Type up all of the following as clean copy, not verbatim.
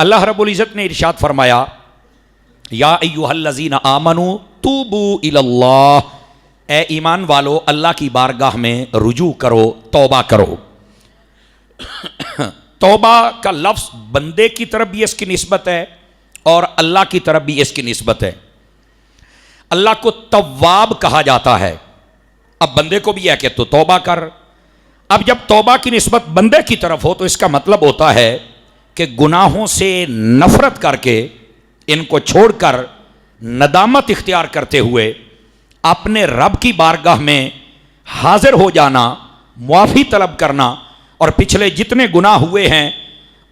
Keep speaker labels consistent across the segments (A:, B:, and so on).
A: اللہ رب العزت نے ارشاد فرمایا یا ایھا الذین آمنوا توبوا الی اللہ، اے ایمان والو اللہ کی بارگاہ میں رجوع کرو، توبہ کرو۔ توبہ کا لفظ بندے کی طرف بھی اس کی نسبت ہے اور اللہ کی طرف بھی اس کی نسبت ہے۔ اللہ کو تواب کہا جاتا ہے، اب بندے کو بھی ہے کہ تو توبہ کر۔ اب جب توبہ کی نسبت بندے کی طرف ہو تو اس کا مطلب ہوتا ہے کہ گناہوں سے نفرت کر کے، ان کو چھوڑ کر ندامت اختیار کرتے ہوئے اپنے رب کی بارگاہ میں حاضر ہو جانا، معافی طلب کرنا اور پچھلے جتنے گناہ ہوئے ہیں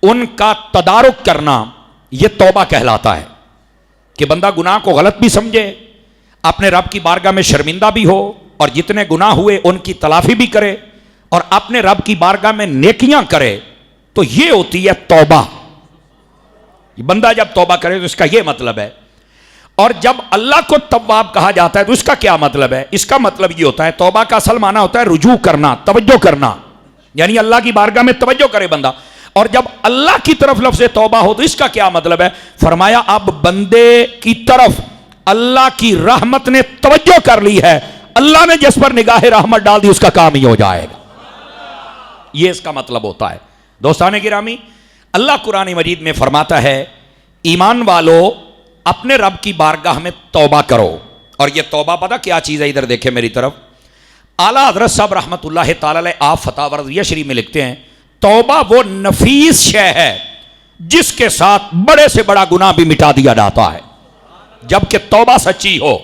A: ان کا تدارک کرنا، یہ توبہ کہلاتا ہے۔ کہ بندہ گناہ کو غلط بھی سمجھے، اپنے رب کی بارگاہ میں شرمندہ بھی ہو اور جتنے گناہ ہوئے ان کی تلافی بھی کرے اور اپنے رب کی بارگاہ میں نیکیاں کرے، تو یہ ہوتی ہے توبہ۔ بندہ جب توبہ کرے تو اس کا یہ مطلب ہے۔ اور جب اللہ کو تواب کہا جاتا ہے تو اس کا کیا مطلب ہے؟ اس کا مطلب یہ ہوتا ہے، توبہ کا اصل معنی ہوتا ہے رجوع کرنا، توجہ کرنا، یعنی اللہ کی بارگاہ میں توجہ کرے بندہ۔ اور جب اللہ کی طرف لفظ توبہ ہو تو اس کا کیا مطلب ہے؟ فرمایا اب بندے کی طرف اللہ کی رحمت نے توجہ کر لی ہے، اللہ نے جس پر نگاہ رحمت ڈال دی اس کا کام ہی ہو جائے گا۔ یہ اس کا مطلب ہوتا ہے۔ دوستان گرامی، اللہ قرآن مجید میں فرماتا ہے ایمان والو اپنے رب کی بارگاہ میں توبہ کرو۔ اور یہ توبہ پتہ کیا چیز ہے؟ ادھر دیکھیں میری طرف، اعلیٰ حضرت صاحب رحمۃ اللہ تعالی علیہ آپ فتاوی رضویہ شریف میں لکھتے ہیں توبہ وہ نفیس شے ہے جس کے ساتھ بڑے سے بڑا گناہ بھی مٹا دیا جاتا ہے، جبکہ توبہ سچی ہو۔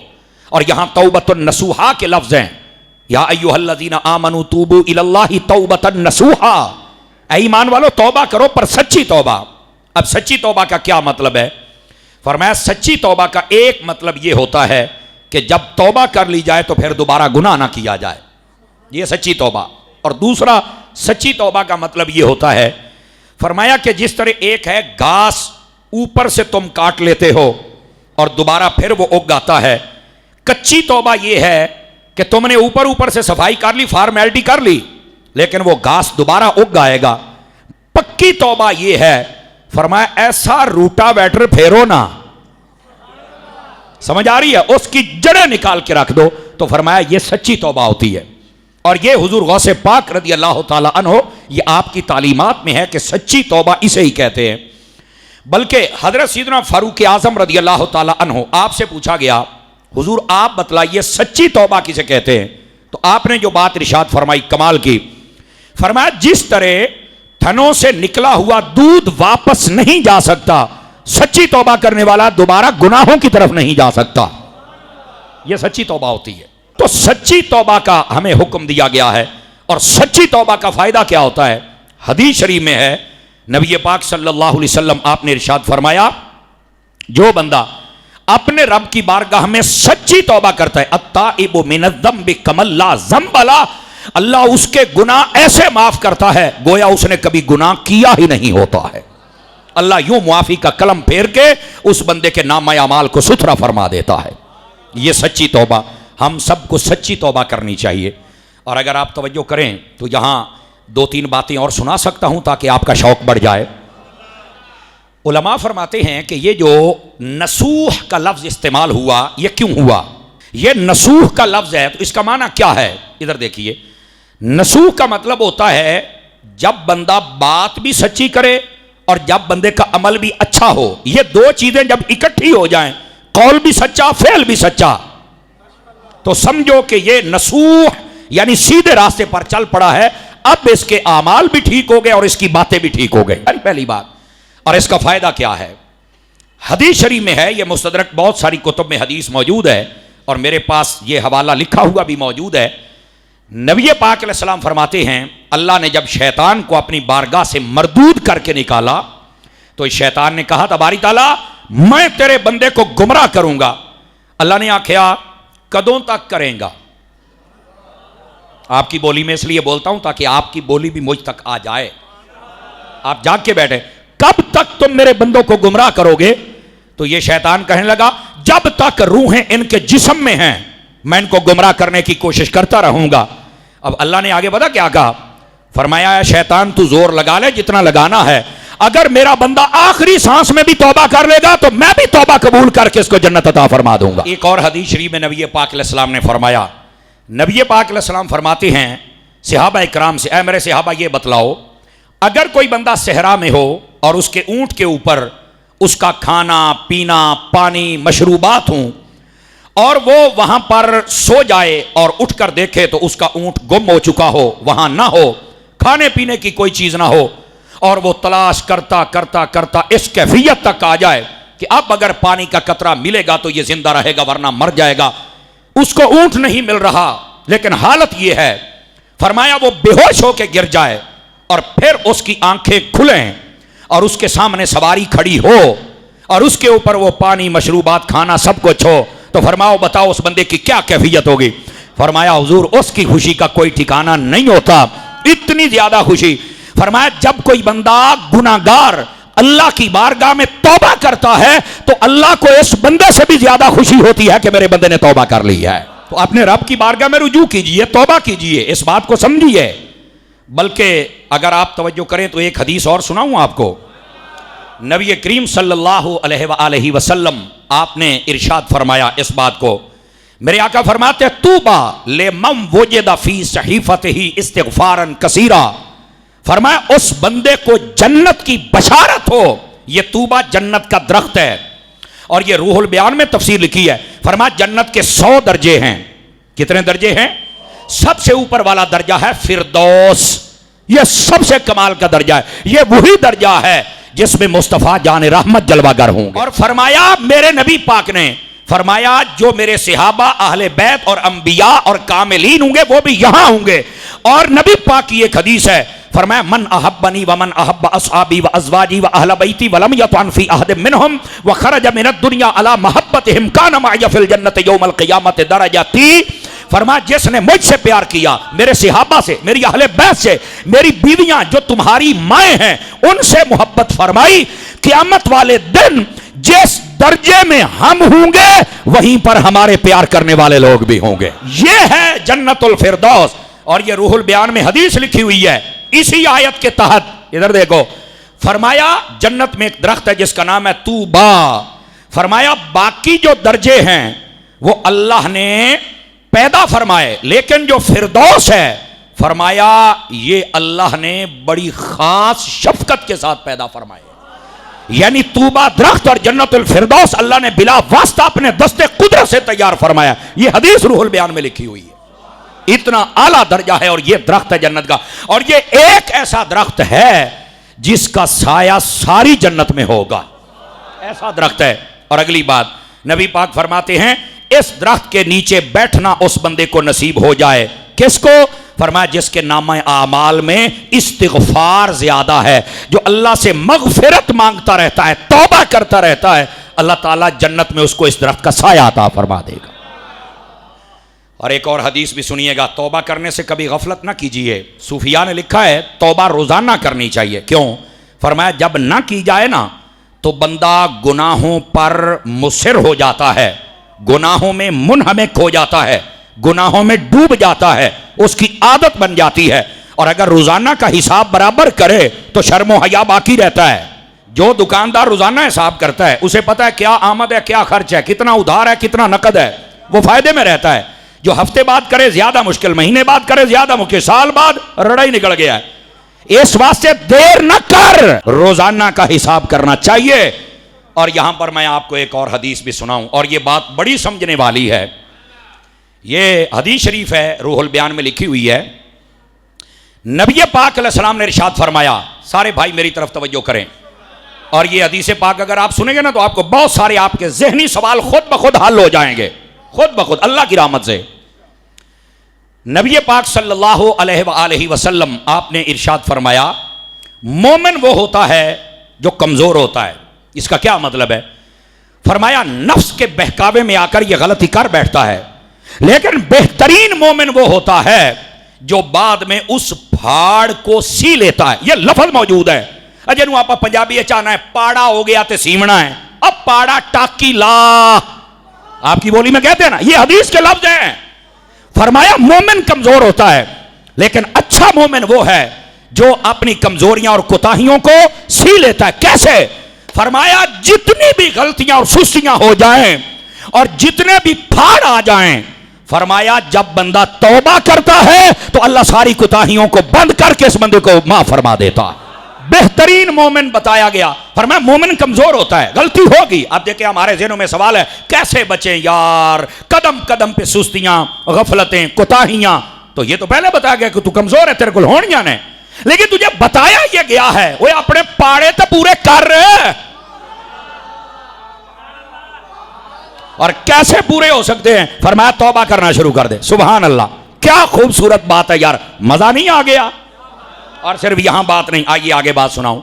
A: اور یہاں توبۃ النصوحا کے لفظ ہیں، یا ایھا الذین آمنوا توبوا الی اللہ توبۃ نصوحا، اے ایمان والو توبہ کرو پر سچی توبہ۔ اب سچی توبہ کا کیا مطلب ہے؟ فرمایا سچی توبہ کا ایک مطلب یہ ہوتا ہے کہ جب توبہ کر لی جائے تو پھر دوبارہ گناہ نہ کیا جائے، یہ سچی توبہ۔ اور دوسرا سچی توبہ کا مطلب یہ ہوتا ہے، فرمایا کہ جس طرح ایک ہے گھاس اوپر سے تم کاٹ لیتے ہو اور دوبارہ پھر وہ اگ آتا ہے، کچی توبہ یہ ہے کہ تم نے اوپر سے صفائی کر لی، فارمیلٹی کر لی، لیکن وہ گھاس دوبارہ اگ آئے گا۔ پکی توبہ یہ ہے، فرمایا ایسا روٹا ویٹر پھیرو نا، سمجھ آ رہی ہے، اس کی جڑیں نکال کے رکھ دو، تو فرمایا یہ سچی توبہ ہوتی ہے۔ اور یہ حضور غوث پاک رضی اللہ تعالی عنہ، یہ آپ کی تعلیمات میں ہے کہ سچی توبہ اسے ہی کہتے ہیں۔ بلکہ حضرت سیدنا فاروق اعظم رضی اللہ تعالی عنہ، آپ سے پوچھا گیا حضور آپ بتلائیے سچی توبہ کسے کہتے ہیں؟ تو آپ نے جو بات ارشاد فرمائی کمال کی، فرمایا جس طرح تھنوں سے نکلا ہوا دودھ واپس نہیں جا سکتا، سچی توبہ کرنے والا دوبارہ گناہوں کی طرف نہیں جا سکتا، یہ سچی توبہ ہوتی ہے۔ تو سچی توبہ کا ہمیں حکم دیا گیا ہے۔ اور سچی توبہ کا فائدہ کیا ہوتا ہے؟ حدیث شریف میں ہے، نبی پاک صلی اللہ علیہ وسلم آپ نے ارشاد فرمایا جو بندہ اپنے رب کی بارگاہ میں سچی توبہ کرتا ہے، التائب من الذنب کمن لا ذنب لہ، اللہ اس کے گناہ ایسے معاف کرتا ہے گویا اس نے کبھی گناہ کیا ہی نہیں ہوتا ہے۔ اللہ یوں معافی کا قلم پھیر کے اس بندے کے نامہ اعمال کو ستھرا فرما دیتا ہے۔ یہ سچی توبہ، ہم سب کو سچی توبہ کرنی چاہیے۔ اور اگر آپ توجہ کریں تو یہاں دو تین باتیں اور سنا سکتا ہوں تاکہ آپ کا شوق بڑھ جائے۔ علماء فرماتے ہیں کہ یہ جو نصوح کا لفظ استعمال ہوا، یہ کیوں ہوا؟ یہ نصوح کا لفظ ہے تو اس کا معنی کیا ہے؟ ادھر دیکھیے، نصوح کا مطلب ہوتا ہے جب بندہ بات بھی سچی کرے اور جب بندے کا عمل بھی اچھا ہو، یہ دو چیزیں جب اکٹھی ہو جائیں، قول بھی سچا، فعل بھی سچا، تو سمجھو کہ یہ نصوح یعنی سیدھے راستے پر چل پڑا ہے۔ اب اس کے اعمال بھی ٹھیک ہو گئے اور اس کی باتیں بھی ٹھیک ہو گئے، پہلی بات۔ اور اس کا فائدہ کیا ہے؟ حدیث شریف میں ہے، یہ مستدرک بہت ساری کتب میں حدیث موجود ہے اور میرے پاس یہ حوالہ لکھا ہوا بھی موجود ہے۔ نبی پاک علیہ السلام فرماتے ہیں اللہ نے جب شیطان کو اپنی بارگاہ سے مردود کر کے نکالا تو شیطان نے کہا تباری تعالیٰ میں تیرے بندے کو گمراہ کروں گا۔ اللہ نے آخیا کدوں تک کریں گا؟ آپ کی بولی میں اس لیے بولتا ہوں تاکہ آپ کی بولی بھی مجھ تک آ جائے، آپ جاگ کے بیٹھے، کب تک تم میرے بندوں کو گمراہ کرو گے؟ تو یہ شیطان کہنے لگا جب تک روحیں ان کے جسم میں ہیں میں ان کو گمراہ کرنے کی کوشش کرتا رہوں گا۔ اب اللہ نے آگے پتا کیا کہا؟ فرمایا شیطان تو زور لگا لے جتنا لگانا ہے، اگر میرا بندہ آخری سانس میں بھی توبہ کر لے گا تو میں بھی توبہ قبول کر کے اس کو جنت عطا فرما دوں گا۔ ایک اور حدیث شریف میں نبی پاک علیہ السلام نے فرمایا، نبی پاک علیہ السلام فرماتے ہیں صحابہ اکرام سے، اے میرے صحابہ یہ بتلاؤ، اگر کوئی بندہ صحرا میں ہو اور اس کے اونٹ کے اوپر اس کا کھانا پینا پانی مشروبات ہوں اور وہ وہاں پر سو جائے اور اٹھ کر دیکھے تو اس کا اونٹ گم ہو چکا ہو، وہاں نہ ہو، کھانے پینے کی کوئی چیز نہ ہو، اور وہ تلاش کرتا کرتا کرتا اس کیفیت تک آ جائے کہ اب اگر پانی کا قطرہ ملے گا تو یہ زندہ رہے گا ورنہ مر جائے گا، اس کو اونٹ نہیں مل رہا، لیکن حالت یہ ہے، فرمایا وہ بے ہوش ہو کے گر جائے اور پھر اس کی آنکھیں کھلیں اور اس کے سامنے سواری کھڑی ہو اور اس کے اوپر وہ پانی مشروبات کھانا سب کچھ ہو، تو فرماؤ بتاؤ اس بندے کی کیا کیفیت ہوگی؟ فرمایا حضور اس کی خوشی کا کوئی ٹھکانہ نہیں ہوتا، اتنی زیادہ خوشی۔ فرمایا جب کوئی بندہ گناہگار اللہ کی بارگاہ میں توبہ کرتا ہے تو اللہ کو اس بندے سے بھی زیادہ خوشی ہوتی ہے کہ میرے بندے نے توبہ کر لی ہے۔ تو اپنے رب کی بارگاہ میں رجوع کیجئے، توبہ کیجئے، اس بات کو سمجھیے۔ بلکہ اگر آپ توجہ کریں تو ایک حدیث اور سناؤں آپ کو، نبی کریم صلی اللہ علیہ وآلہ وسلم آپ نے ارشاد فرمایا اس بات کو، میرے آقا فرماتے ہیں طوبیٰ لمن وجد فی صحیفتہ استغفارا کثیرا، فرمایا اس بندے کو جنت کی بشارت ہو، یہ طوبیٰ جنت کا درخت ہے، اور یہ روح البیان میں تفسیر لکھی ہے، فرمایا جنت کے 100 درجے ہیں۔ کتنے درجے ہیں؟ سب سے اوپر والا درجہ ہے فردوس، یہ سب سے کمال کا درجہ ہے، یہ وہی درجہ ہے جس میں مصطفیٰ جان رحمت جلوہ گر ہوں گے۔ اور فرمایا میرے نبی پاک نے فرمایا جو میرے صحابہ اہل بیت اور انبیاء اور کاملین ہوں گے وہ بھی یہاں ہوں گے۔ اور نبی پاک کی ایک حدیث ہے، فرمایا من احبنی ومن احب اصحابی وازواجی واہل بیتی ولم یطعن فی احد منہم وخرج من الدنیا علی محبتہم کان معی فی الجنت یوم القیامت درجتی، فرمایا جس نے مجھ سے پیار کیا، میرے صحابہ سے، میری اہل بیت سے، میری بیویاں جو تمہاری مائیں ہیں ان سے محبت فرمائی، قیامت والے دن جس درجے میں ہم ہوں گے وہیں پر ہمارے پیار کرنے والے لوگ بھی ہوں گے۔ یہ ہے جنت الفردوس، اور یہ روح البیان میں حدیث لکھی ہوئی ہے اسی آیت کے تحت۔ ادھر دیکھو، فرمایا جنت میں ایک درخت ہے جس کا نام ہے طوبیٰ، فرمایا باقی جو درجے ہیں وہ اللہ نے پیدا فرمائے، لیکن جو فردوس ہے فرمایا یہ اللہ نے بڑی خاص شفقت کے ساتھ پیدا فرمائے، یعنی طوبیٰ درخت اور جنت الفردوس اللہ نے بلا واسطہ اپنے دست قدرت سے تیار فرمایا۔ یہ حدیث روح البیان میں لکھی ہوئی ہے، اتنا اعلیٰ درجہ ہے، اور یہ درخت ہے جنت کا، اور یہ ایک ایسا درخت ہے جس کا سایہ ساری جنت میں ہوگا، ایسا درخت ہے۔ اور اگلی بات نبی پاک فرماتے ہیں اس درخت کے نیچے بیٹھنا اس بندے کو نصیب ہو جائے، کس کو؟ فرمایا جس کے نامہ اعمال میں استغفار زیادہ ہے، جو اللہ سے مغفرت مانگتا رہتا ہے، توبہ کرتا رہتا ہے، اللہ تعالیٰ جنت میں اس کو اس درخت کا سایہ عطا فرما دے گا۔ اور ایک اور حدیث بھی سنیے گا، توبہ کرنے سے کبھی غفلت نہ کیجئے۔ صوفیاء نے لکھا ہے توبہ روزانہ کرنی چاہیے، کیوں؟ فرمایا جب نہ کی جائے نا تو بندہ گناہوں پر مصر ہو جاتا ہے، گناہوں میں منہمک ہو جاتا ہے، گناہوں میں ڈوب جاتا ہے، اس کی عادت بن جاتی ہے، اور اگر روزانہ کا حساب برابر کرے تو شرم و حیا باقی رہتا ہے۔ جو دکاندار روزانہ حساب کرتا ہے اسے پتا ہے کیا آمد ہے کیا خرچ ہے، کتنا ادھار ہے کتنا نقد ہے، وہ فائدے میں رہتا ہے۔ جو ہفتے بعد کرے زیادہ مشکل، مہینے بعد کرے زیادہ مشکل، سال بعد رڑا ہی نکل گیا ہے۔ اس واسطے دیر نہ کر، روزانہ کا حساب کرنا چاہیے۔ اور یہاں پر میں آپ کو ایک اور حدیث بھی سناؤں، اور یہ بات بڑی سمجھنے والی ہے۔ یہ حدیث شریف ہے، روح البیان میں لکھی ہوئی ہے، نبی پاک علیہ السلام نے ارشاد فرمایا، سارے بھائی میری طرف توجہ کریں، اور یہ حدیث پاک اگر آپ سنیں گے نا تو آپ کو بہت سارے آپ کے ذہنی سوال خود بخود حل ہو جائیں گے، خود بخود اللہ کی رحمت سے۔ نبی پاک صلی اللہ علیہ وآلہ وسلم آپ نے ارشاد فرمایا مومن وہ ہوتا ہے جو کمزور ہوتا ہے۔ اس کا کیا مطلب ہے؟ فرمایا نفس کے بہکاوے میں آ کر یہ غلطی کر بیٹھتا ہے، لیکن بہترین مومن وہ ہوتا ہے جو بعد میں اس پھاڑ کو سی لیتا ہے۔ یہ لفظ موجود ہے، اجنو آپ پنجابی چاہنا ہے پاڑا ہو گیا تے سیمنا ہے، اب پاڑا ٹاکی لا، آپ کی بولی میں کہتے ہیں نا، یہ حدیث کے لفظ ہیں۔ فرمایا مومن کمزور ہوتا ہے، لیکن اچھا مومن وہ ہے جو اپنی کمزوریاں اور کوتاہیوں کو سی لیتا ہے. کیسے؟ فرمایا جتنی بھی غلطیاں اور سستیاں ہو جائیں اور جتنے بھی پھاڑ آ جائیں، فرمایا جب بندہ توبہ کرتا ہے تو اللہ ساری کوتاہیوں کو بند کر کے اس بندے کو معاف فرما دیتا ہے. بہترین مومن بتایا گیا. فرمایا مومن کمزور ہوتا ہے، غلطی ہوگی. اب دیکھیں ہمارے ذہنوں میں سوال ہے کیسے بچیں یار، قدم قدم پہ سستیاں، غفلتیں، کوتاہیاں. تو یہ تو پہلے بتایا گیا کہ تو کمزور ہے، تیرے کو ہونیاں نے، لیکن تجھے بتایا یہ گیا ہے وہ اپنے پاڑے تو پورے کر رہے. اور کیسے پورے ہو سکتے ہیں؟ فرمایا توبہ کرنا شروع کر دے. سبحان اللہ، کیا خوبصورت بات ہے یار. مزہ نہیں آ گیا؟ اور صرف یہاں بات نہیں، آئیے آگے بات سناؤں.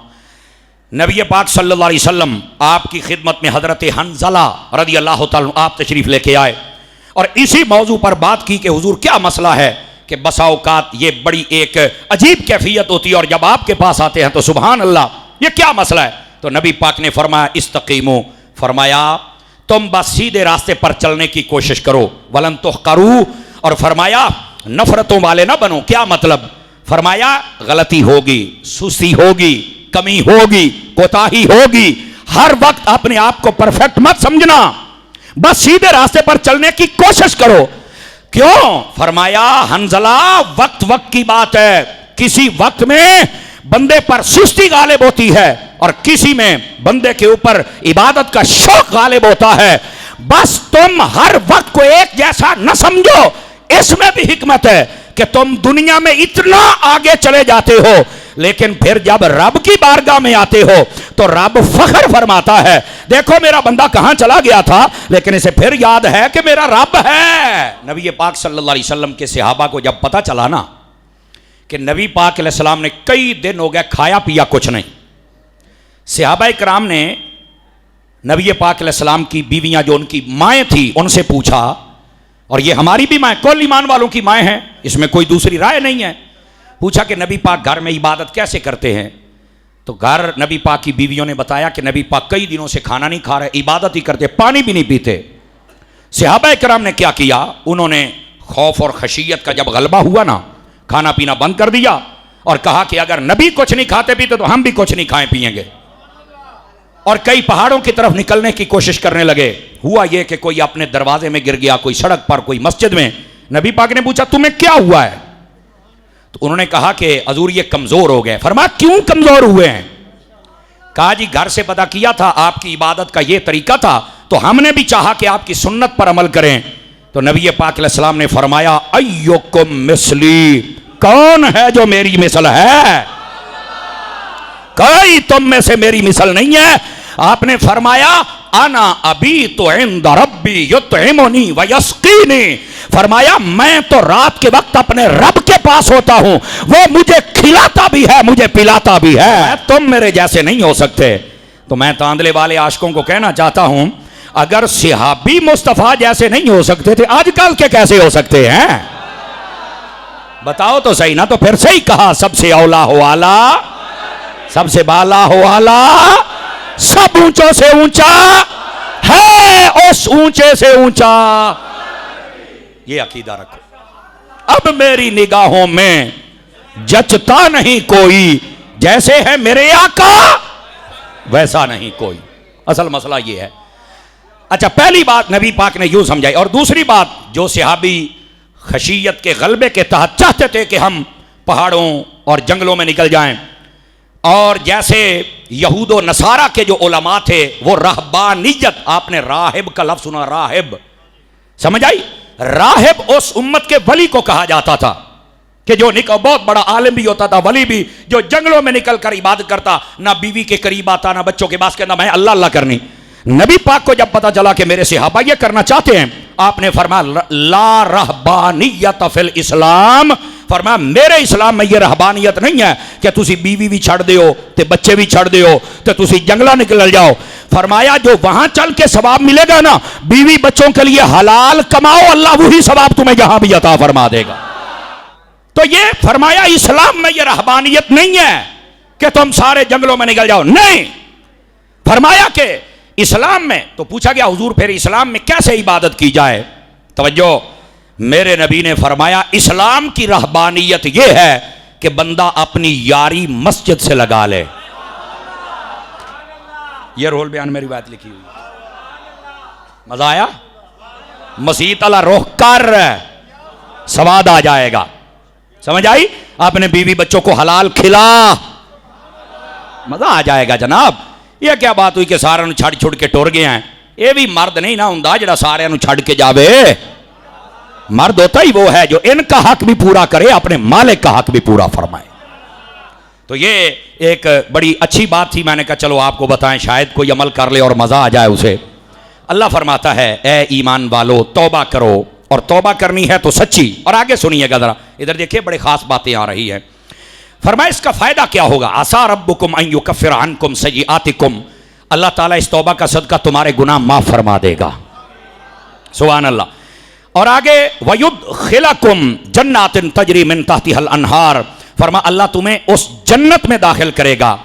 A: نبی پاک صلی اللہ علیہ وسلم آپ کی خدمت میں حضرت حنظلہ رضی اللہ تعالیٰ آپ تشریف لے کے آئے اور اسی موضوع پر بات کی کہ حضور کیا مسئلہ ہے کہ بسا اوقات یہ بڑی ایک عجیب کیفیت ہوتی ہے اور جب آپ کے پاس آتے ہیں تو سبحان اللہ یہ کیا مسئلہ ہے. تو نبی پاک نے فرمایا استقیموا، فرمایا تم بس سیدھے راستے پر چلنے کی کوشش کرو، ولن تحقروا، اور فرمایا نفرتوں والے نہ بنو. کیا مطلب؟ فرمایا غلطی ہوگی، سستی ہوگی، کمی ہوگی، کوتاہی ہوگی، ہر وقت اپنے آپ کو پرفیکٹ مت سمجھنا، بس سیدھے راستے پر چلنے کی کوشش کرو. کیوں؟ فرمایا حنظلہ وقت وقت کی بات ہے، کسی وقت میں بندے پر سستی غالب ہوتی ہے اور کسی میں بندے کے اوپر عبادت کا شوق غالب ہوتا ہے. بس تم ہر وقت کو ایک جیسا نہ سمجھو. اس میں بھی حکمت ہے کہ تم دنیا میں اتنا آگے چلے جاتے ہو لیکن پھر جب رب کی بارگاہ میں آتے ہو تو رب فخر فرماتا ہے دیکھو میرا بندہ کہاں چلا گیا تھا لیکن اسے پھر یاد ہے کہ میرا رب ہے. نبی پاک صلی اللہ علیہ وسلم کے صحابہ کو جب پتہ چلا نا کہ نبی پاک علیہ السلام نے کئی دن ہو گئے کھایا پیا کچھ نہیں، صحابہ کرام نے نبی پاک علیہ السلام کی بیویاں جو ان کی مائیں تھی ان سے پوچھا، اور یہ ہماری بھی مائیں، کل ایمان والوں کی مائیں ہیں، اس میں کوئی دوسری رائے نہیں ہے. پوچھا کہ نبی پاک گھر میں عبادت کیسے کرتے ہیں؟ تو گھر نبی پاک کی بیویوں نے بتایا کہ نبی پاک کئی دنوں سے کھانا نہیں کھا رہے، عبادت ہی کرتے، پانی بھی نہیں پیتے. صحابہ کرام نے کیا کیا؟ انہوں نے خوف اور خشیت کا جب غلبہ ہوا نا کھانا پینا بند کر دیا اور کہا کہ اگر نبی کچھ نہیں کھاتے پیتے تو ہم بھی کچھ نہیں کھائیں پیئیں گے. اور کئی پہاڑوں کی طرف نکلنے کی کوشش کرنے لگے. ہوا یہ کہ کوئی اپنے دروازے میں گر گیا، کوئی سڑک پر، کوئی مسجد میں. نبی پاک نے پوچھا تمہیں کیا ہوا ہے؟ تو انہوں نے کہا کہ حضور یہ کمزور ہو گئے. فرمایا کیوں کمزور ہوئے ہیں؟ کہا جی گھر سے پتہ کیا تھا آپ کی عبادت کا یہ طریقہ تھا تو ہم نے بھی چاہا کہ آپ کی سنت پر عمل کریں. تو نبی پاک علیہ السلام نے فرمایا ایوکم مثلی، کون ہے جو میری مثل ہے؟ کوئی تم میں سے میری مثل نہیں ہے. آپ نے فرمایا انا ابیت عند ربی یطعمنی ویسقینی، فرمایا میں تو رات کے وقت اپنے رب کے پاس ہوتا ہوں، وہ مجھے کھلاتا بھی ہے مجھے پلاتا بھی ہے. تم میرے جیسے نہیں ہو سکتے. تو میں تاندلے والے عاشقوں کو کہنا چاہتا ہوں اگر صحابی مصطفیٰ جیسے نہیں ہو سکتے تھے آج کل کے کیسے ہو سکتے ہیں؟ بتاؤ تو صحیح نا. تو پھر صحیح کہا سب سے اولا ہو آلہ، سب سے بالا ہو آلہ، سب اونچوں سے اونچا ہے اس اونچے سے اونچا. یہ عقیدہ رکھو. اب میری نگاہوں میں جچتا نہیں کوئی، جیسے ہے میرے آقا ویسا نہیں کوئی. اصل مسئلہ یہ ہے. اچھا پہلی بات نبی پاک نے یوں سمجھائی. اور دوسری بات جو صحابی خشیت کے غلبے کے تحت چاہتے تھے کہ ہم پہاڑوں اور جنگلوں میں نکل جائیں، اور جیسے یہود و نصارہ کے جو علماء تھے وہ رہبانیت، آپ نے راہب کا لفظ سنا؟ راہب سمجھ آئی؟ راہب اس امت کے ولی کو کہا جاتا تھا کہ جو بہت بڑا عالم بھی ہوتا تھا، ولی بھی، جو جنگلوں میں نکل کر عبادت کرتا، نہ بیوی کے قریب آتا، نہ بچوں کے پاس کہتا میں اللہ اللہ کرنی. نبی پاک کو جب پتا چلا کہ میرے صحابہ یہ کرنا چاہتے ہیں آپ نے فرمایا لا رہبانیت فی الاسلام، فرمایا میرے اسلام میں یہ رہبانیت نہیں ہے کہ تسی بیوی بھی چھڑ دیو تے بچے بھی چھڑ دیو تے تسی جنگلہ نکل جاؤ. فرمایا جو وہاں چل کے ثواب ملے گا نا بیوی بچوں کے لیے حلال کماؤ، اللہ وہی ثواب تمہیں یہاں بھی عطا فرما دے گا. تو یہ فرمایا اسلام میں یہ رہبانیت نہیں ہے کہ تم سارے جنگلوں میں نکل جاؤ، نہیں. فرمایا کہ اسلام میں، تو پوچھا گیا حضور پھر اسلام میں کیسے عبادت کی جائے؟ توجہ، میرے نبی نے فرمایا اسلام کی رہبانیت یہ ہے کہ بندہ اپنی یاری مسجد سے لگا لے. یہ رول بیان میں روایت لکھی ہوئی. مزہ آیا؟ مسیح تعالیٰ روح کر سواد آ جائے گا. سمجھ آئی؟ اپنے بیوی بچوں کو حلال کھلا, مزہ آ جائے گا جناب. یہ کیا بات ہوئی کہ سارے نو چھڑ چھڑ کے ٹور گئے ہیں؟ یہ بھی مرد نہیں نہ ہوندا جڑا سارے نو چھڑ کے جاوے. مرد ہوتا ہی وہ ہے جو ان کا حق بھی پورا کرے, اپنے مالک کا حق بھی پورا فرمائے. تو یہ ایک بڑی اچھی بات تھی, میں نے کہا چلو آپ کو بتائیں, شاید کوئی عمل کر لے اور مزہ آ جائے اسے. اللہ فرماتا ہے اے ایمان والو توبہ کرو, اور توبہ کرنی ہے تو سچی. اور آگے سنیے گا ذرا, ادھر دیکھیے بڑے خاص باتیں آ رہی ہیں. فرمایا اس کا فائدہ کیا ہوگا؟ عسیٰ ربکم ان یکفر عنکم سیئاتکم, اللہ تعالیٰ اس توبہ کا صدقہ تمہارے گناہ معاف فرما دے گا. سبحان اللہ. اور آگے وَيُدْخِلَكُمْ جَنَّاتٍ تَجْرِي مِن تَحْتِهَا الْأَنْهَارُ, فرما اللہ تمہیں اس جنت میں داخل کرے گا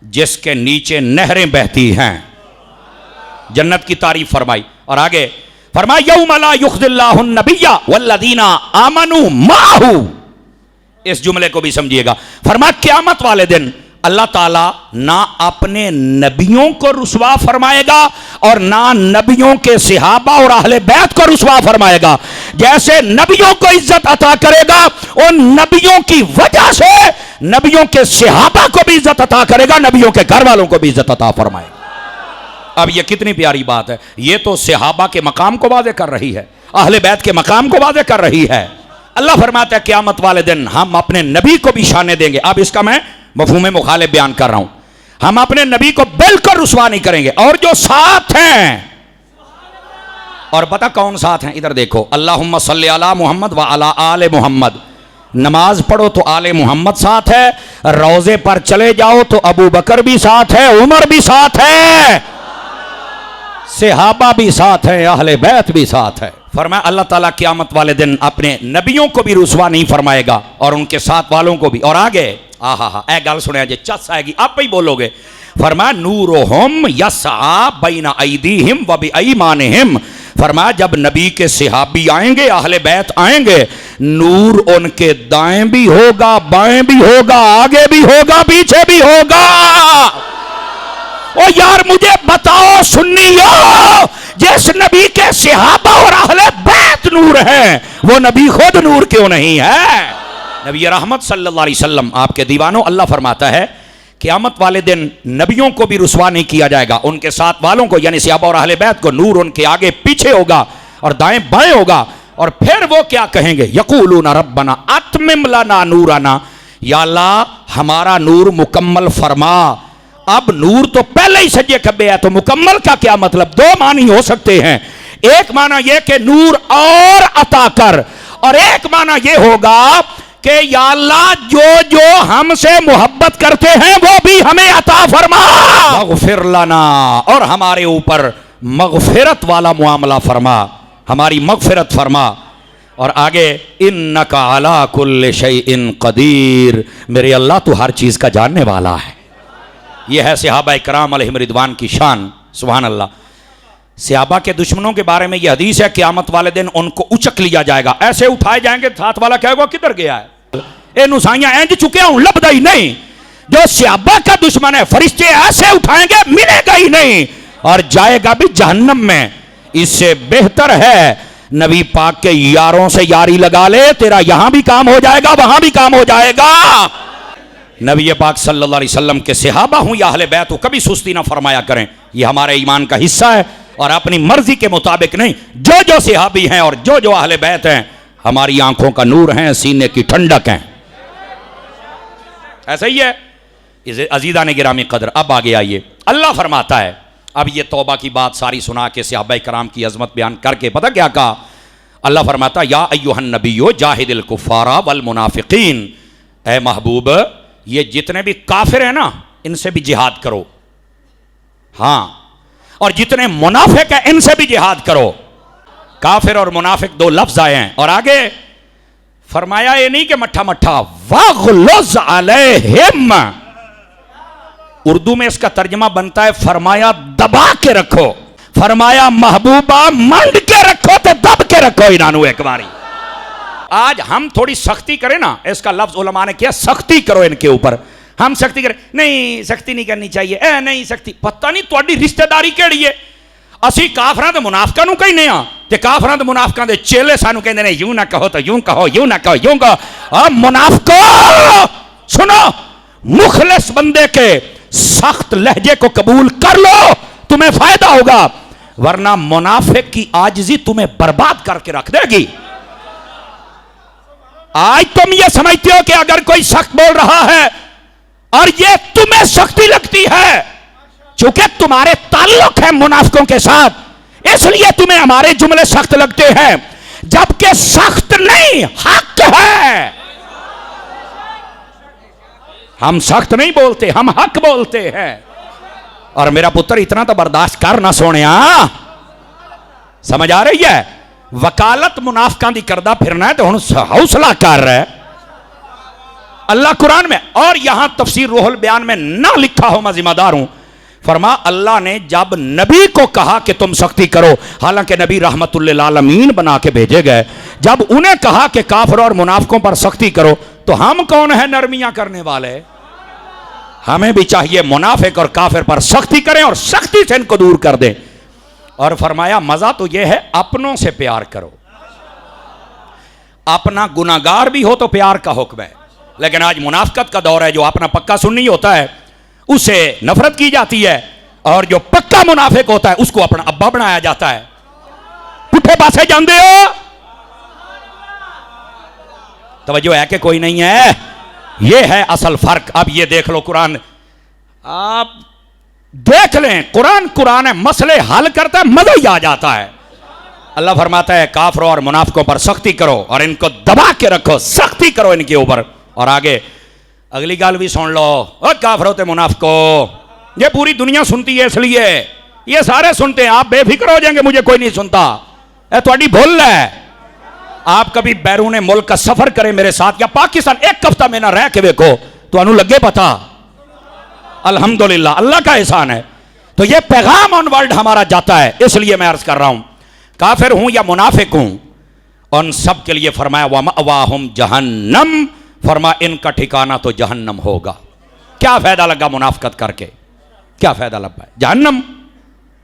A: جس کے نیچے نہریں بہتی ہیں. جنت کی تعریف فرمائی. اور آگے فرمایا یوم لا یخزی اللہ النبی والذین آمنوا معہ, اس جملے کو بھی سمجھیے گا. فرمایا قیامت والے دن اللہ تعالیٰ نہ اپنے نبیوں کو رسوا فرمائے گا اور نہ نبیوں کے صحابہ اور اہل بیت کو رسوا فرمائے گا. جیسے نبیوں کو عزت عطا کرے گا ان نبیوں کی وجہ سے نبیوں کے صحابہ کو بھی عزت عطا کرے گا, نبیوں کے گھر والوں کو بھی عزت عطا فرمائے گا. اب یہ کتنی پیاری بات ہے. یہ تو صحابہ کے مقام کو واضح کر رہی ہے, اہل بیت کے مقام کو واضح کر رہی ہے. اللہ فرماتا ہے قیامت والے دن ہم اپنے نبی کو بھی شانے دیں گے. اب اس کا میں مفہوم مخالف بیان کر رہا ہوں. ہم اپنے نبی کو بالکل رسوا نہیں کریں گے. اور جو ساتھ ہیں, اور پتہ کون ساتھ ہیں؟ ادھر دیکھو, اللہم صلی علی محمد وعلی آل محمد. نماز پڑھو تو آل محمد ساتھ ہے, روزے پر چلے جاؤ تو ابو بکر بھی ساتھ ہے, عمر بھی ساتھ ہے, صحابہ بھی ساتھ ہیں, اہل بیت بھی ساتھ ہے. فرمایا اللہ تعالیٰ قیامت والے دن اپنے نبیوں کو بھی رسوا نہیں فرمائے گا اور ان کے ساتھ والوں کو بھی. اور آگے اے گل سنیا جی, چس آئے گی آپ ہی بولو گے. فرمایا نورہم یسعی بین ایدیہم و بایمانہم, فرمایا جب نبی کے صحابی آئیں گے, اہل بیت آئیں گے, نور ان کے دائیں بھی ہوگا, بائیں بھی ہوگا, آگے بھی ہوگا, پیچھے بھی ہوگا. او یار مجھے بتاؤ سنیو, جس نبی کے صحابہ اور اہل بیت نور ہیں وہ نبی خود نور کیوں نہیں ہے؟ نبی رحمت صلی اللہ علیہ وسلم آپ کے دیوانوں, اللہ فرماتا ہے قیامت والے دن نبیوں کو بھی رسوا نہیں کیا جائے گا, ان کے ساتھ والوں کو یعنی صحابہ اور اہل بیت کو نور ان کے آگے پیچھے ہوگا اور دائیں بائیں ہوگا. اور پھر وہ کیا کہیں گے؟ یقولون ربنا اتمم لنا نورنا, یا اللہ ہمارا نور مکمل فرما. اب نور تو پہلے ہی سجے کھبے ہے, تو مکمل کا کیا مطلب؟ دو معنی ہو سکتے ہیں. ایک معنی یہ کہ نور اور عطا کر, اور ایک معنی یہ ہوگا کہ یا اللہ جو جو ہم سے محبت کرتے ہیں وہ بھی ہمیں عطا فرما. مغفر لنا, اور ہمارے اوپر مغفرت والا معاملہ فرما, ہماری مغفرت فرما. اور آگے انک علی کل شیء قدیر, میرے اللہ تو ہر چیز کا جاننے والا ہے. یہ ہے صحابہ کرام علیہم رضوان کی شان. سبحان اللہ. صحابہ کے دشمنوں کے بارے میں یہ حدیث ہے قیامت والے دن ان کو اچک لیا جائے گا, ایسے اٹھائے جائیں گے, ساتھ والا کہے گا کدھر گیا ہے, اے نسائیاں اینج چکے ہوں لبدا ہی نہیں. جو صحابہ کا دشمن ہے فرشتے ایسے اٹھائیں گے ملے گا ہی نہیں, اور جائے گا بھی جہنم میں. اس سے بہتر ہے نبی پاک کے یاروں سے یاری لگا لے, تیرا یہاں بھی کام ہو جائے گا وہاں بھی کام ہو جائے گا. نبی پاک صلی اللہ علیہ وسلم کے صحابہ ہوں یا اہل بیت ہوں, کبھی سستی نہ فرمایا کریں, یہ ہمارے ایمان کا حصہ ہے. اور اپنی مرضی کے مطابق نہیں, جو جو صحابی ہیں اور جو جو اہل بیت ہیں ہماری آنکھوں کا نور ہیں, سینے کی ٹھنڈک ہیں. ایسا ہی ہے عزیزان گرامی قدر. اب آگے آئیے, اللہ فرماتا ہے, اب یہ توبہ کی بات ساری سنا کے صحابہ کرام کی عظمت بیان کر کے پتہ کیا کہا؟ اللہ فرماتا یا ایھا النبی جاہد الکفار والمنافقین, اے محبوب یہ جتنے بھی کافر ہیں نا ان سے بھی جہاد کرو, ہاں, اور جتنے منافق ہیں ان سے بھی جہاد کرو. کافر اور منافق دو لفظ آئے ہیں. اور آگے فرمایا یہ نہیں کہ مٹھا مٹھا, واغلظ علیہم, اردو میں اس کا ترجمہ بنتا ہے فرمایا دبا کے رکھو. فرمایا محبوبہ منڈ کے رکھو تے دب کے رکھو انہوں ایک باری. آج ہم تھوڑی سختی کریں نا، اس کا لفظ علماء نے کیا، سختی کرو ان کے اوپر. ہم سختی کریں، نہیں سختی نہیں کرنی چاہیے، نہیں سختی. پتہ نہیں تھوڑی رشتہ داری کیڑی ہے. اسی کافراں تے منافقاں نوں کہنے ہاں تے کافراں تے منافقاں دے چیلے سانوں کہندے نے یوں نہ کہو تو یوں کہو، یوں نہ کہو یوں کہو. منافقو سنو، مخلص بندے کے سخت لہجے کو قبول کر لو، تمہیں فائدہ ہوگا، ورنہ منافق کی عاجزی تمہیں برباد کر کے رکھ دے گی. آج تم یہ سمجھتے ہو کہ اگر کوئی سخت بول رہا ہے اور یہ تمہیں سختی لگتی ہے، چونکہ تمہارے تعلق ہے منافقوں کے ساتھ، اس لیے تمہیں ہمارے جملے سخت لگتے ہیں، جبکہ سخت نہیں، حق ہے. ہم سخت نہیں بولتے، ہم حق بولتے ہیں. اور میرا پتر اتنا تو برداشت کر نہ سونیا، سمجھ آ رہی ہے؟ وکالت منافقاں دی کردہ پھرنا ہے تو ہن حوصلہ کر رہا ہے اللہ قرآن میں. اور یہاں تفسیر روح البیان میں نہ لکھا ہو، میں ذمہ دار ہوں، فرما اللہ نے جب نبی کو کہا کہ تم سختی کرو، حالانکہ نبی رحمت للعالمین بنا کے بھیجے گئے، جب انہیں کہا کہ کافروں اور منافقوں پر سختی کرو، تو ہم کون ہیں نرمیاں کرنے والے؟ ہمیں بھی چاہیے منافق اور کافر پر سختی کریں اور سختی سے ان کو دور کر دیں. اور فرمایا مزہ تو یہ ہے اپنوں سے پیار کرو. اپنا گناہگار بھی ہو تو پیار کا حکم ہے، لیکن آج منافقت کا دور ہے. جو اپنا پکا سنی ہوتا ہے اسے نفرت کی جاتی ہے، اور جو پکا منافق ہوتا ہے اس کو اپنا ابا بنایا جاتا ہے. پٹھے پاسے جاندے ہو، توجہ ہے کہ کوئی نہیں ہے؟ یہ ہے اصل فرق. اب یہ دیکھ لو قرآن، آپ دیکھ لیں، قرآن ہے، مسئلے حل کرتا ہے، مزہ ہی آ جاتا ہے. اللہ فرماتا ہے کافروں اور منافقوں پر سختی کرو اور ان کو دبا کے رکھو، سختی کرو ان کے اوپر. اور آگے اگلی گال بھی سن لو، او کافروں تے منافقوں، یہ پوری دنیا سنتی ہے، اس لیے یہ سارے سنتے ہیں. آپ بے فکر ہو جائیں گے مجھے کوئی نہیں سنتا، اے تھوڑی بھول ہے. آپ کبھی بیرون ملک کا سفر کریں میرے ساتھ، یا پاکستان ایک ہفتہ میں نہ رہ کے دیکھو تو انہوں لگے پتا. الحمدللہ اللہ کا احسان ہے. تو یہ پیغام آن ورلڈ ہمارا جاتا ہے. اس لیے میں عرض کر رہا ہوں، کافر ہوں یا منافق ہوں، ان سب کے لیے فرمایا وَمَأْوَاهُمْ جَهَنَّمْ، فرما ان کا ٹھکانہ تو جہنم ہوگا. کیا فائدہ لگا منافقت کر کے؟ کیا فائدہ لگا؟ جہنم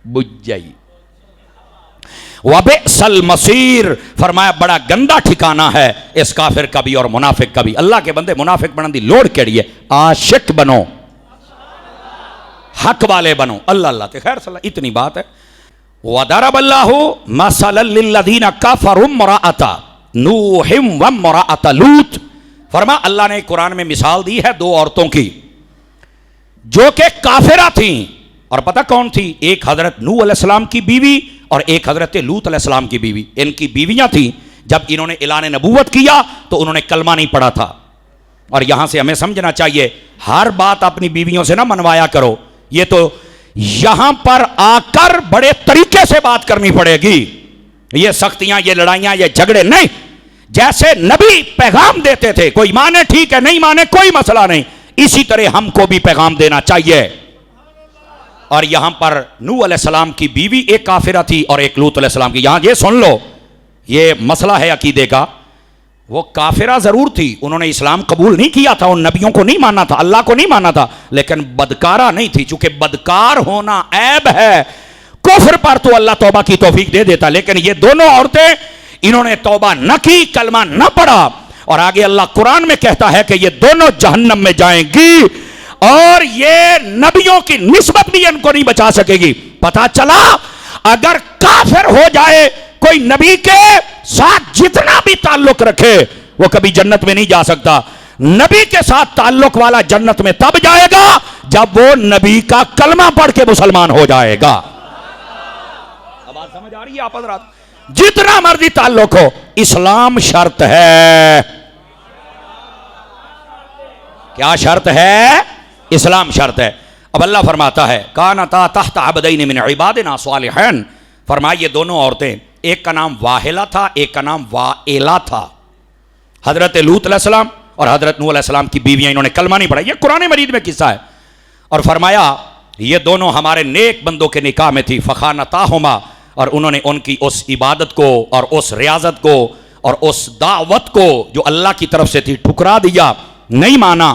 A: بجھ جائی. وَبِئْسَ الْمَصِيرُ، فرمایا بڑا گندا ٹھکانہ ہے اس کافر کا بھی اور منافق کا بھی. اللہ کے بندے منافق بنن دی لوڑ کیڑی ہے؟ عاشق بنو، حق والے بنو. اللہ اللہ تے خیر صلی اللہ، اتنی بات ہے. وَضَرَبَ اللَّهُ مَثَلًا لِلَّذِينَ كَفَرُوا امْرَأَتَ نُوحٍ وَامْرَأَتَ لُوطٍ، فرما اللہ نے قرآن میں مثال دی ہے دو عورتوں کی جو کہ کافرہ تھیں. اور پتہ کون تھی؟ ایک حضرت نوح علیہ السلام کی بیوی اور ایک حضرت لوط علیہ السلام کی بیوی. ان کی بیویاں تھیں. جب انہوں نے اعلان نبوت کیا تو انہوں نے کلمہ نہیں پڑھا تھا. اور یہاں سے ہمیں سمجھنا چاہیے ہر بات اپنی بیویوں سے نہ منوایا کرو. یہ تو یہاں پر آ کر بڑے طریقے سے بات کرنی پڑے گی. یہ سختیاں، یہ لڑائیاں، یہ جھگڑے نہیں. جیسے نبی پیغام دیتے تھے، کوئی مانے ٹھیک ہے، نہیں مانے کوئی مسئلہ نہیں، اسی طرح ہم کو بھی پیغام دینا چاہیے. اور یہاں پر نوح علیہ السلام کی بیوی ایک کافرہ تھی اور ایک لوط علیہ السلام کی. یہاں یہ سن لو، یہ مسئلہ ہے عقیدے کا. وہ کافرہ ضرور تھی، انہوں نے اسلام قبول نہیں کیا تھا، ان نبیوں کو نہیں ماننا تھا، اللہ کو نہیں ماننا تھا، لیکن بدکارہ نہیں تھی. چونکہ بدکار ہونا عیب ہے، کفر پر تو اللہ توبہ کی توفیق دے دیتا. لیکن یہ دونوں عورتیں، انہوں نے توبہ نہ کی، کلمہ نہ پڑھا. اور آگے اللہ قرآن میں کہتا ہے کہ یہ دونوں جہنم میں جائیں گی اور یہ نبیوں کی نسبت بھی ان کو نہیں بچا سکے گی. پتہ چلا اگر کافر ہو جائے کوئی نبی کے ساتھ جتنا بھی تعلق رکھے وہ کبھی جنت میں نہیں جا سکتا. نبی کے ساتھ تعلق والا جنت میں تب جائے گا جب وہ نبی کا کلمہ پڑھ کے مسلمان ہو جائے گا. اب بات سمجھ آ رہی ہے آپ حضرات؟ جتنا مرضی تعلق ہو، اسلام شرط ہے. کیا شرط ہے؟ اسلام شرط ہے. اب اللہ فرماتا ہے کانتا تحت عبدین من عبادنا صالحین، فرمایا یہ دونوں عورتیں، ایک کا نام واہلہ تھا، ایک کا نام وائلہ تھا. حضرت لوط علیہ السلام اور حضرت نوح علیہ السلام کی بیویاں، انہوں نے کلمہ نہیں پڑھا. یہ قرآن مجید میں قصہ ہے. اور فرمایا یہ دونوں ہمارے نیک بندوں کے نکاح میں تھی. فخانتاہما، اور انہوں نے ان کی اس عبادت کو اور اس ریاضت کو اور اس دعوت کو جو اللہ کی طرف سے تھی ٹھکرا دیا, نہیں مانا.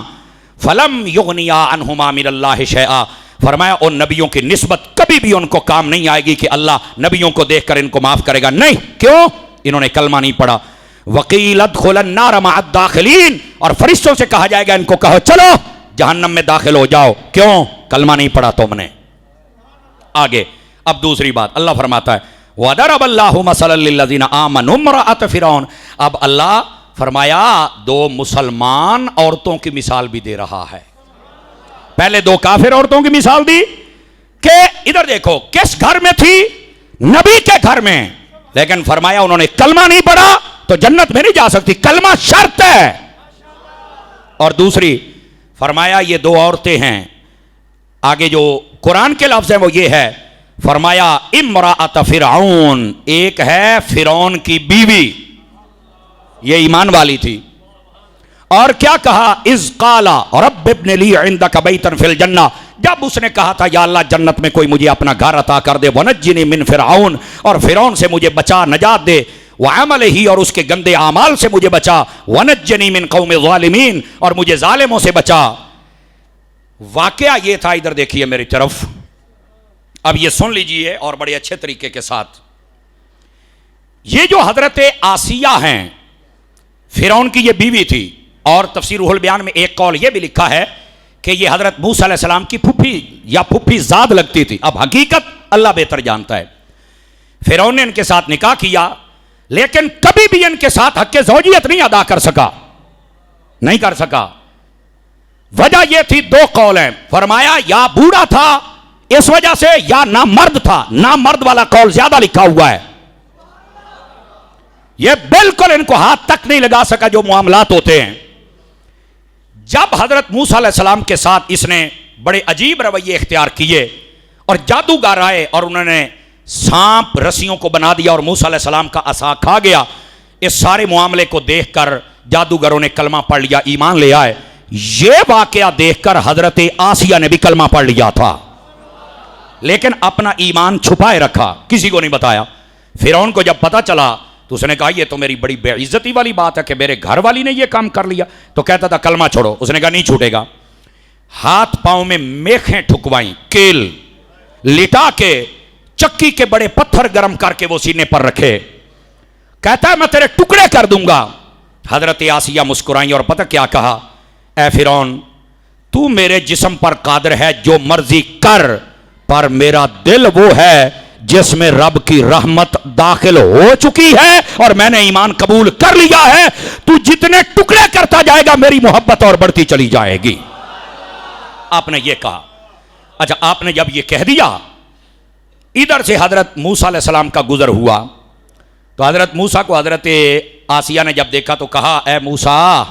A: فلم یغنیا عنہما من اللہ شیئا, فرمایا ان نبیوں کی نسبت کبھی بھی ان کو کام نہیں آئے گی کہ اللہ نبیوں کو دیکھ کر ان کو معاف کرے گا. نہیں, کیوں؟ انہوں نے کلمہ نہیں پڑھا. وقیل ادخلوا النار مع الداخلین, اور فرشتوں سے کہا جائے گا ان کو کہو چلو جہنم میں داخل ہو جاؤ. کیوں؟ کلمہ نہیں پڑھا تم نے. آگے اب دوسری بات اللہ فرماتا ہے وَضَرَبَ اللَّهُ مَثَلًا لِّلَّذِينَ آمَنُوا امْرَأَتَ فِرْعَوْنَ. اب اللہ فرمایا دو مسلمان عورتوں کی مثال بھی دے رہا ہے. پہلے دو کافر عورتوں کی مثال دی کہ ادھر دیکھو کس گھر میں تھی, نبی کے گھر میں, لیکن فرمایا انہوں نے کلمہ نہیں پڑھا تو جنت میں نہیں جا سکتی, کلمہ شرط ہے. اور دوسری فرمایا یہ دو عورتیں ہیں, آگے جو قرآن کے لفظ ہیں وہ یہ ہے, فرمایا امرأۃ فرعون, ایک ہے فرعون کی بیوی, یہ ایمان والی تھی. اور کیا کہا اذ قال رب ابن لی عندک بیتا فی الجنہ, جب اس نے کہا تھا یا اللہ جنت میں کوئی مجھے اپنا گھر عطا کر دے, ونجنی من فرعون, اور فرعون سے مجھے بچا, نجات دے, وعملہ, اور اس کے گندے اعمال سے مجھے بچا, ونجنی من قوم ظالمین, اور مجھے ظالموں سے بچا. واقعہ یہ تھا, ادھر دیکھیے میری طرف, اب یہ سن لیجئے اور بڑے اچھے طریقے کے ساتھ. یہ جو حضرت آسیہ ہیں فرعون کی یہ بیوی تھی, اور تفسیر روح البیان میں ایک قول یہ بھی لکھا ہے کہ یہ حضرت موسیٰ علیہ السلام کی پھپھی یا پھپھی زاد لگتی تھی. اب حقیقت اللہ بہتر جانتا ہے. فرعون نے ان کے ساتھ نکاح کیا لیکن کبھی بھی ان کے ساتھ حق زوجیت نہیں ادا کر سکا, نہیں کر سکا. وجہ یہ تھی, دو قول ہیں, فرمایا یا بوڑھا تھا اس وجہ سے, یا نامرد تھا. نامرد والا قول زیادہ لکھا ہوا ہے. یہ بالکل ان کو ہاتھ تک نہیں لگا سکا جو معاملات ہوتے ہیں. جب حضرت موسیٰ علیہ السلام کے ساتھ اس نے بڑے عجیب رویے اختیار کیے اور جادوگر آئے اور انہوں نے سانپ رسیوں کو بنا دیا اور موسیٰ علیہ السلام کا عصا کھا گیا, اس سارے معاملے کو دیکھ کر جادوگروں نے کلمہ پڑھ لیا, ایمان لے آئے. یہ واقعہ دیکھ کر حضرت آسیہ نے بھی کلمہ پڑھ لیا تھا, لیکن اپنا ایمان چھپائے رکھا, کسی کو نہیں بتایا. فرعون کو جب پتا چلا تو اس نے کہا یہ تو میری بڑی بے عزتی والی بات ہے کہ میرے گھر والی نے یہ کام کر لیا. تو کہتا تھا کلمہ چھوڑو, اس نے کہا نہیں چھوٹے گا. ہاتھ پاؤں میں میخیں ٹھکوائیں, کیل لٹا کے چکی کے بڑے پتھر گرم کر کے وہ سینے پر رکھے. کہتا ہے میں تیرے ٹکڑے کر دوں گا. حضرت آسیہ مسکرائیں اور پتہ کیا کہا, اے فرعون تو میرے جسم پر قادر ہے جو مرضی کر, پر میرا دل وہ ہے جس میں رب کی رحمت داخل ہو چکی ہے اور میں نے ایمان قبول کر لیا ہے. تو جتنے ٹکڑے کرتا جائے گا میری محبت اور بڑھتی چلی جائے گی. آپ نے یہ کہا. اچھا آپ نے جب یہ کہہ دیا, ادھر سے حضرت موسیٰ علیہ السلام کا گزر ہوا تو حضرت موسیٰ کو حضرت آسیہ نے جب دیکھا تو کہا اے موسیٰ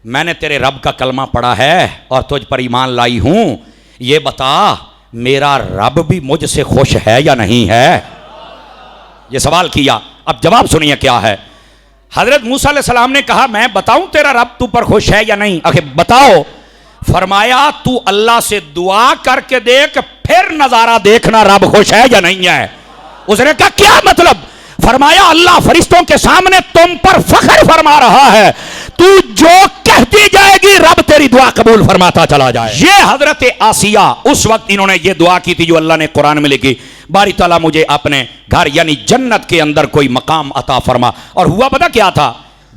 A: میں نے تیرے رب کا کلمہ پڑھا ہے اور تجھ پر ایمان لائی ہوں, یہ بتا میرا رب بھی مجھ سے خوش ہے یا نہیں ہے. یہ سوال کیا. اب جواب سنیے کیا ہے. حضرت موسیٰ علیہ السلام نے کہا میں بتاؤں تیرا رب تو پر خوش ہے یا نہیں. آخر بتاؤ. فرمایا تو اللہ سے دعا کر کے دیکھ, پھر نظارہ دیکھنا رب خوش ہے یا نہیں ہے. اس نے کہا کیا مطلب؟ فرمایا اللہ فرشتوں کے سامنے تم پر فخر فرما رہا ہے, تو جو کہتی جائے گی رب تیری دعا قبول فرماتا چلا جائے. یہ حضرت آسیہ اس وقت انہوں نے یہ دعا کی تھی جو اللہ نے قرآن میں لکھی, باری تعالیٰ مجھے اپنے گھر یعنی جنت کے اندر کوئی مقام عطا فرما. اور ہوا پتہ کیا تھا,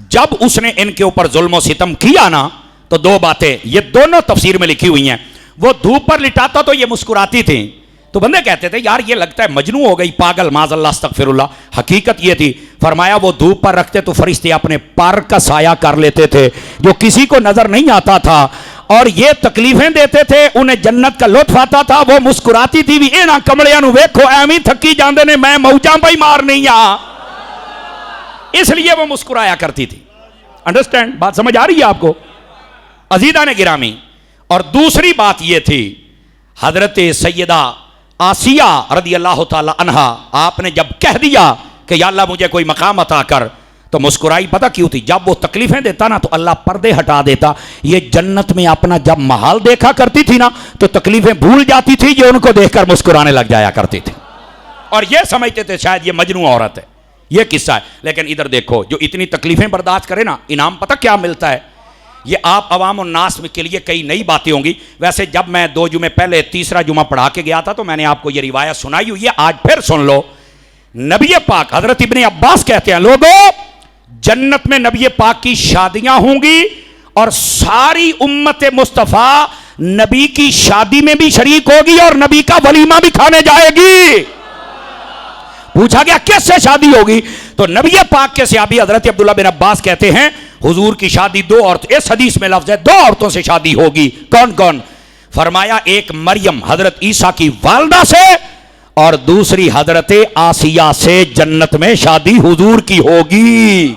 A: جب اس نے ان کے اوپر ظلم و ستم کیا نا تو دو باتیں یہ دونوں تفسیر میں لکھی ہوئی ہیں. وہ دھوپ پر لٹاتا تو یہ مسکراتی تھیں تو بندے کہتے تھے یار یہ لگتا ہے مجنوں ہو گئی, پاگل, معاذ اللہ استغفر اللہ. حقیقت یہ تھی, فرمایا وہ دھوپ پر رکھتے تو فرشتے اپنے پر کا سایہ کر لیتے تھے جو کسی کو نظر نہیں آتا تھا, اور یہ تکلیفیں دیتے تھے انہیں جنت کا لطف آتا تھا. وہ مسکراتی تھی بھی اینا کمڑیاں نو ویکھو ایویں تھکی جاندے نے, میں موجاں پئی مار نہیں آ, اس لیے وہ مسکرایا کرتی تھی. انڈرسٹینڈ بات سمجھ آ رہی ہے آپ کو عزیزان گرامی. اور دوسری بات یہ تھی, حضرت سیدہ آسیہ رضی اللہ تعالی عنہا آپ نے جب کہہ دیا کہ یا اللہ مجھے کوئی مقام عطا کر تو مسکرائی. پتہ کیوں تھی؟ جب وہ تکلیفیں دیتا نا تو اللہ پردے ہٹا دیتا. یہ جنت میں اپنا جب محال دیکھا کرتی تھی نا تو تکلیفیں بھول جاتی تھی, یہ ان کو دیکھ کر مسکرانے لگ جایا کرتی تھی اور یہ سمجھتے تھے شاید یہ مجنوں عورت ہے. یہ قصہ ہے. لیکن ادھر دیکھو, جو اتنی تکلیفیں برداشت کرے نا, انعام پتہ کیا ملتا ہے. یہ آپ عوام الناس کے لیے کئی نئی باتیں ہوں گی. ویسے جب میں 2 جمعے پہلے تیسرا جمعہ پڑھا کے گیا تھا تو میں نے آپ کو یہ روایت سنائی ہوئی ہے, آج پھر سن لو. نبی پاک حضرت ابن عباس کہتے ہیں, لوگوں جنت میں نبی پاک کی شادیاں ہوں گی اور ساری امت مصطفیٰ نبی کی شادی میں بھی شریک ہوگی اور نبی کا ولیمہ بھی کھانے جائے گی. پوچھا گیا کس سے شادی ہوگی, تو نبی پاک کے صحابی حضرت عبداللہ بن عباس کہتے ہیں حضور کی شادی 2 عورتوں, اس حدیث میں لفظ ہے 2 عورتوں سے شادی ہوگی. کون کون؟ فرمایا ایک مریم حضرت عیسیٰ کی والدہ سے اور دوسری حضرت آسیہ سے جنت میں شادی حضور کی ہوگی.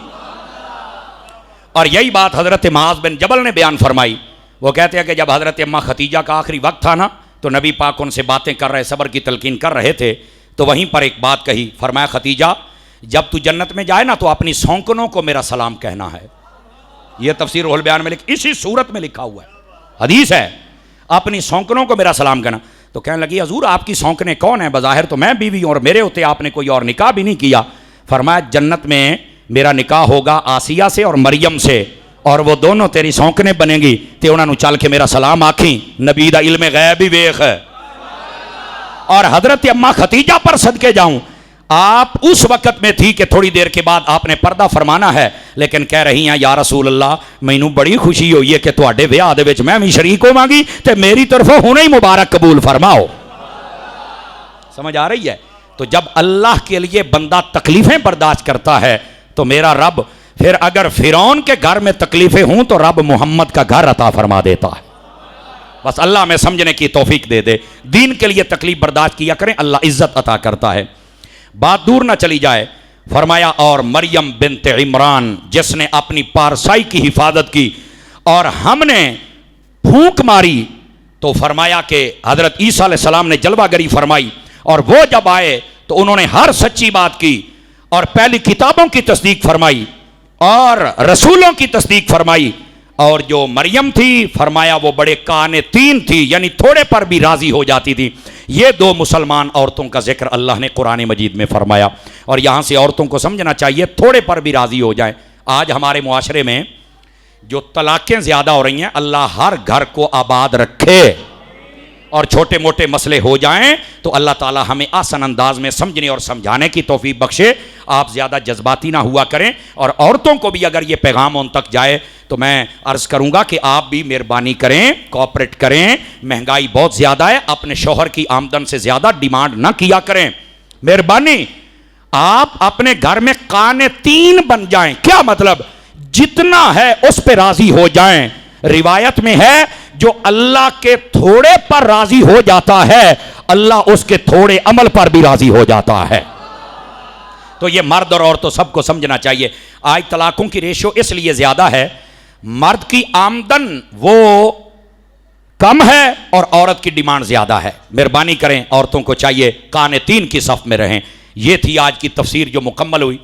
A: اور یہی بات حضرت معاذ بن جبل نے بیان فرمائی. وہ کہتے ہیں کہ جب حضرت اماں ختیجہ کا آخری وقت تھا نا, تو نبی پاک ان سے باتیں کر رہے, صبر کی تلقین کر رہے تھے, تو وہیں پر ایک بات کہی. فرمایا ختیجہ جب تو جنت میں جائے نا تو اپنی سونکنوں کو میرا سلام کہنا ہے. یہ تفسیر روح البیان میں اسی صورت میں لکھا ہوا ہے, حدیث ہے, اپنی سونکنوں کو میرا سلام کہنا. تو کہنے لگی حضور آپ کی سونکنے کون ہیں؟ بظاہر تو میں بیوی ہوں اور میرے ہوتے آپ نے کوئی اور نکاح بھی نہیں کیا. فرمایا جنت میں میرا نکاح ہوگا آسیہ سے اور مریم سے, اور وہ دونوں تیری سونکنے بنیں گی تے انہاں نو چل کے میرا سلام آکھیں. نبی دا علم غیب بھی ویخ ہے. اور حضرت اماں ختیجہ پر صدقے جاؤں, آپ اس وقت میں تھی کہ تھوڑی دیر کے بعد آپ نے پردہ فرمانا ہے, لیکن کہہ رہی ہیں یا رسول اللہ مینوں بڑی خوشی ہوئی ہے کہ تواڈے ویاہ دے وچ میں بھی شریک ہوواں گی تے میری طرفوں ہونے ہی مبارک قبول فرماؤ. سمجھ آ رہی ہے؟ تو جب اللہ کے لیے بندہ تکلیفیں برداشت کرتا ہے تو میرا رب پھر اگر فرعون کے گھر میں تکلیفیں ہوں تو رب محمد کا گھر عطا فرما دیتا ہے. بس اللہ میں سمجھنے کی توفیق دے دے. دین کے لیے تکلیف برداشت کیا کریں, اللہ عزت عطا کرتا ہے. بات دور نہ چلی جائے, فرمایا اور مریم بنت عمران جس نے اپنی پارسائی کی حفاظت کی اور ہم نے پھونک ماری, تو فرمایا کہ حضرت عیسیٰ علیہ السلام نے جلوہ گری فرمائی, اور وہ جب آئے تو انہوں نے ہر سچی بات کی اور پہلی کتابوں کی تصدیق فرمائی اور رسولوں کی تصدیق فرمائی. اور جو مریم تھی فرمایا وہ بڑے قانتین تھی, یعنی تھوڑے پر بھی راضی ہو جاتی تھی. یہ 2 مسلمان عورتوں کا ذکر اللہ نے قرآن مجید میں فرمایا, اور یہاں سے عورتوں کو سمجھنا چاہیے تھوڑے پر بھی راضی ہو جائیں. آج ہمارے معاشرے میں جو طلاقیں زیادہ ہو رہی ہیں, اللہ ہر گھر کو آباد رکھے اور چھوٹے موٹے مسئلے ہو جائیں تو اللہ تعالی ہمیں آسان انداز میں سمجھنے اور سمجھانے کی توفیق بخشے. آپ زیادہ جذباتی نہ ہوا کریں, اور عورتوں کو بھی اگر یہ پیغام ان تک جائے تو میں عرض کروں گا کہ آپ بھی مہربانی کریں, کوآپریٹ کریں. مہنگائی بہت زیادہ ہے, اپنے شوہر کی آمدن سے زیادہ ڈیمانڈ نہ کیا کریں. مہربانی آپ اپنے گھر میں قانتین بن جائیں. کیا مطلب؟ جتنا ہے اس پہ راضی ہو جائیں. روایت میں ہے جو اللہ کے تھوڑے پر راضی ہو جاتا ہے اللہ اس کے تھوڑے عمل پر بھی راضی ہو جاتا ہے. تو یہ مرد اور عورتوں سب کو سمجھنا چاہیے. آج طلاقوں کی ریشو اس لیے زیادہ ہے, مرد کی آمدن وہ کم ہے اور عورت کی ڈیمانڈ زیادہ ہے. مہربانی کریں, عورتوں کو چاہیے قانتین کی صف میں رہیں. یہ تھی آج کی تفسیر جو مکمل ہوئی.